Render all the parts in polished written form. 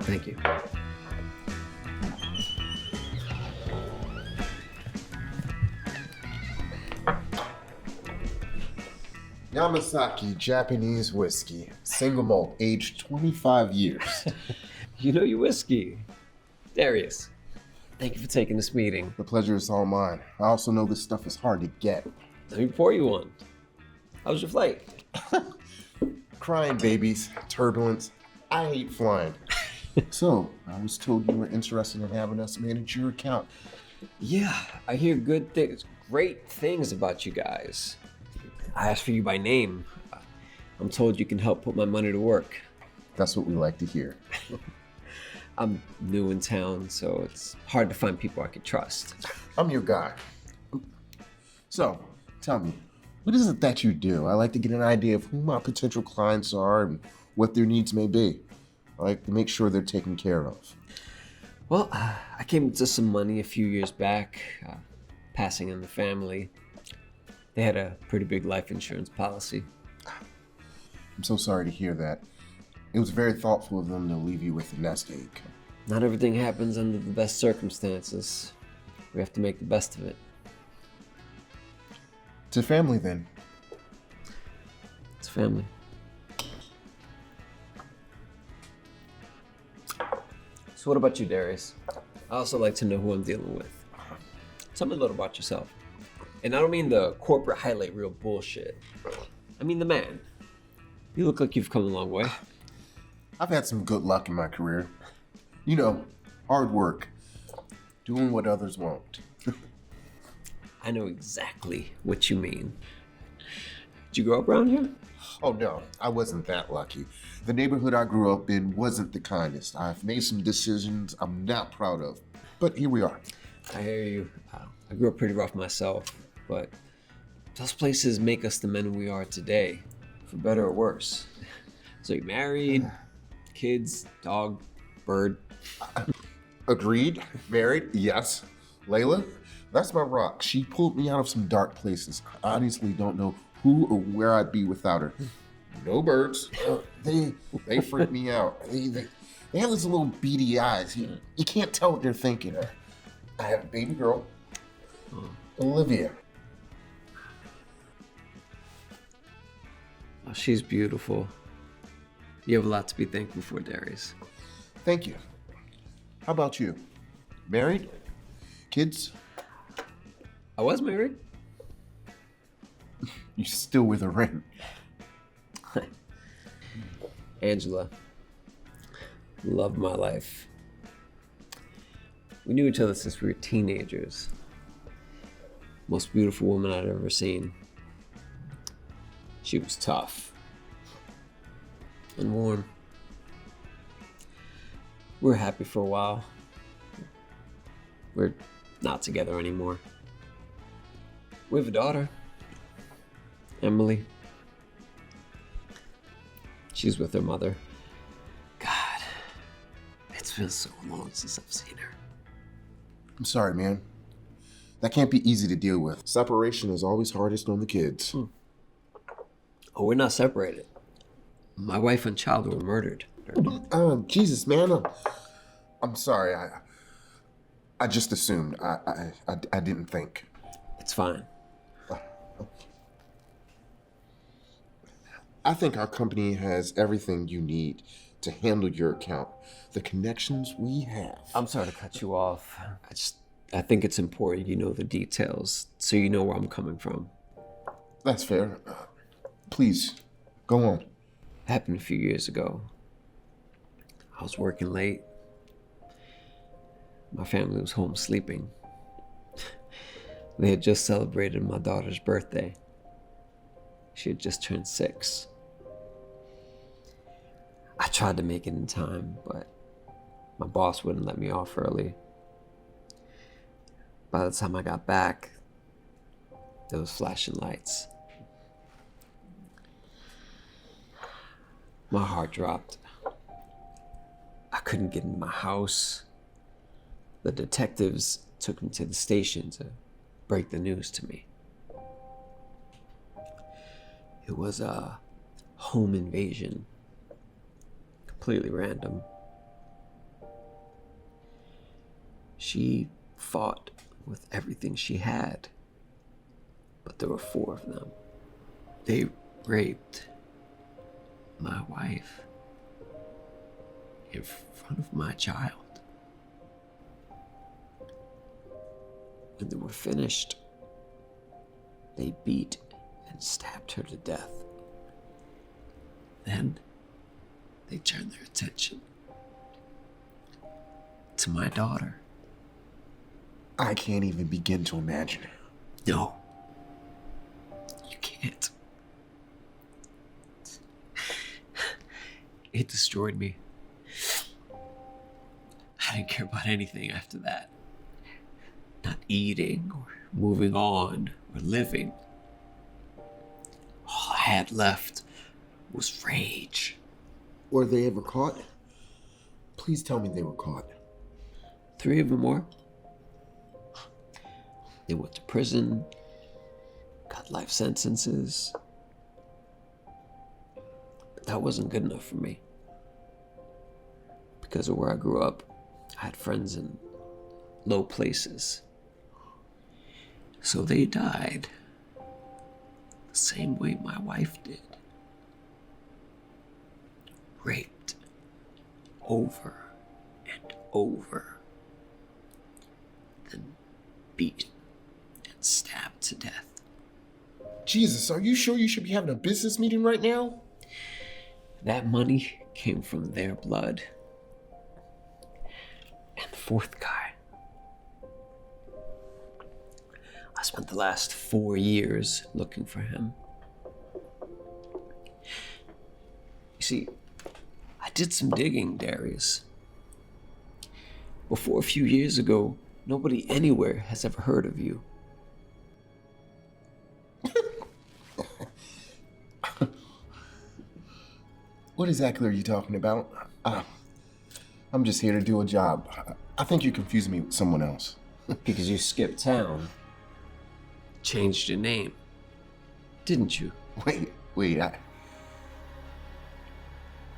Thank you. Yamasaki Japanese whiskey, single malt, aged 25 years. You know your whiskey. Darius, thank you for taking this meeting. The pleasure is all mine. I also know this stuff is hard to get. Let me pour you one. How was your flight? Crying babies, turbulence. I hate flying. So, I was told you were interested in having us manage your account. Yeah, I hear good things, great things about you guys. I asked for you by name. I'm told you can help put my money to work. That's what we like to hear. I'm new in town, so it's hard to find people I can trust. I'm your guy. So, tell me, what is it that you do? I like to get an idea of who my potential clients are and what their needs may be. I like to make sure they're taken care of. Well, I came into some money a few years back, passing in the family. They had a pretty big life insurance policy. I'm so sorry to hear that. It was very thoughtful of them to leave you with a nest egg. Not everything happens under the best circumstances. We have to make the best of it. It's a family then. It's family. So what about you, Darius? I also like to know who I'm dealing with. Tell me a little about yourself. And I don't mean the corporate highlight reel bullshit. I mean the man. You look like you've come a long way. I've had some good luck in my career. You know, hard work. Doing what others won't. I know exactly what you mean. Did you grow up around here? Oh no, I wasn't that lucky. The neighborhood I grew up in wasn't the kindest. I've made some decisions I'm not proud of. But here we are. I hear you. I grew up pretty rough myself, but those places make us the men we are today, for better or worse. So you married, kids, dog, bird. Agreed. Married. Yes. Layla, that's my rock. She pulled me out of some dark places. I honestly don't know who or where I'd be without her. No birds. They freak me out. They have these little beady eyes. You can't tell what they're thinking. I have a baby girl, Olivia. Oh, she's beautiful. You have a lot to be thankful for, Darius. Thank you. How about you? Married? Kids? I was married. You still with a ring? Angela. Love my life. We knew each other since we were teenagers. Most beautiful woman I'd ever seen. She was tough and warm. We were happy for a while. We're not together anymore. We have a daughter, Emily. She's with her mother. God, it's been so long since I've seen her. I'm sorry, man. That can't be easy to deal with. Separation is always hardest on the kids. Oh, we're not separated. My wife and child were murdered. Jesus, man. I'm sorry. I just assumed. I didn't think. It's fine. I think our company has everything you need to handle your account. The connections we have. I'm sorry to cut you off. I think it's important you know the details so you know where I'm coming from. That's fair. Please, go on. It happened a few years ago. I was working late. My family was home sleeping. They had just celebrated my daughter's birthday. She had just turned 6. I tried to make it in time, but my boss wouldn't let me off early. By the time I got back, there was flashing lights. My heart dropped. I couldn't get in my house. The detectives took me to the station to break the news to me. It was a home invasion. Completely random. She fought with everything she had, but there were 4 of them. They raped my wife in front of my child. When they were finished, they beat and stabbed her to death. Then they turned their attention to my daughter. I can't even begin to imagine. No, you can't. It destroyed me. I didn't care about anything after that. Not eating or moving on or living. All I had left was rage. Were they ever caught? Please tell me they were caught. 3 of them were. They went to prison, got life sentences. But that wasn't good enough for me. Because of where I grew up, I had friends in low places. So they died the same way my wife did. Raped over and over. Then beaten and stabbed to death. Jesus, are you sure you should be having a business meeting right now? That money came from their blood. And the 4th guy, I spent the last 4 years looking for him. You see, I did some digging, Darius. Before a few years ago, nobody anywhere has ever heard of you. What exactly are you talking about? I'm just here to do a job. I think you confused me with someone else. Because you skipped town. Changed your name. Didn't you? Wait, I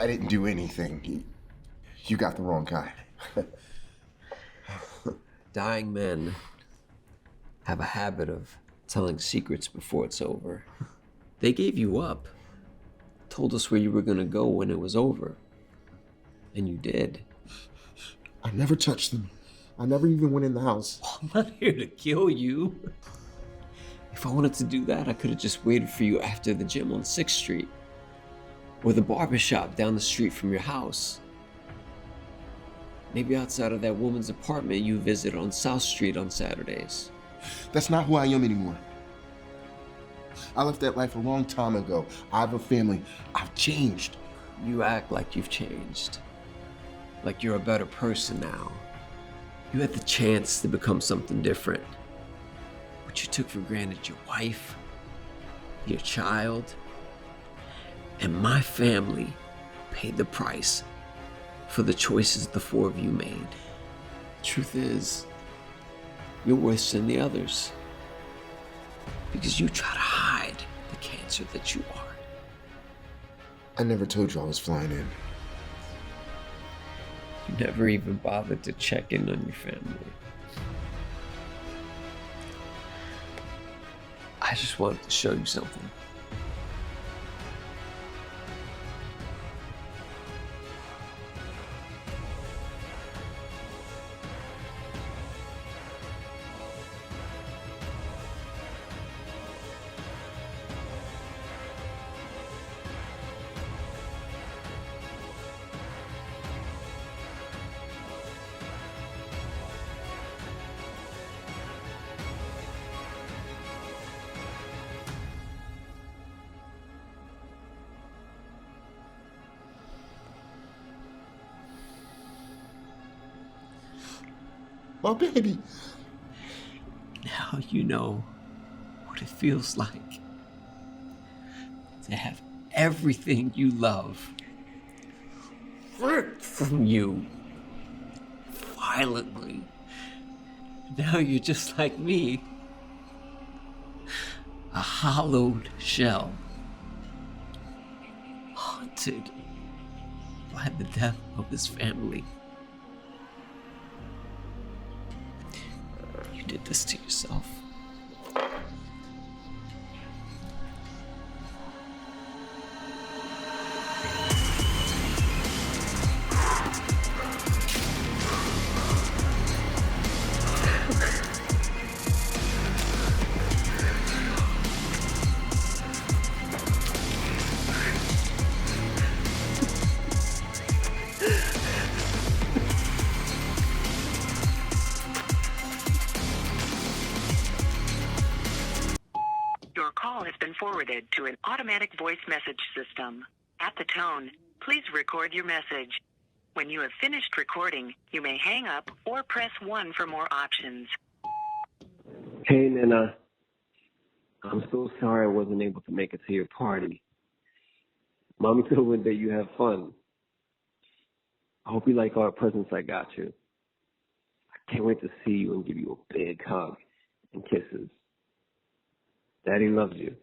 didn't do anything. You got the wrong guy. Dying men have a habit of telling secrets before it's over. They gave you up. Told us where you were gonna go when it was over. And you did. I never touched them. I never even went in the house. I'm not here to kill you. If I wanted to do that, I could have just waited for you after the gym on 6th Street. Or the barbershop down the street from your house. Maybe outside of that woman's apartment you visit on South Street on Saturdays. That's not who I am anymore. I left that life a long time ago. I have a family. I've changed. You act like you've changed. Like you're a better person now. You had the chance to become something different. But you took for granted your wife, your child, and my family paid the price for the choices the 4 of you made. Truth is, you're worse than the others. Because you try to hide the cancer that you are. I never told you I was flying in. You never even bothered to check in on your family. I just wanted to show you something. My baby. Now you know what it feels like to have everything you love ripped from you violently. Now you're just like me, a hollowed shell, haunted by the death of his family. did this to yourself. Your call has been forwarded to an automatic voice message system. At the tone, please record your message. When you have finished recording, you may hang up or press 1 for more options. Hey, Nina. I'm so sorry I wasn't able to make it to your party. Mommy told me that you have fun. I hope you like all the presents I got you. I can't wait to see you and give you a big hug and kisses. Daddy loves you.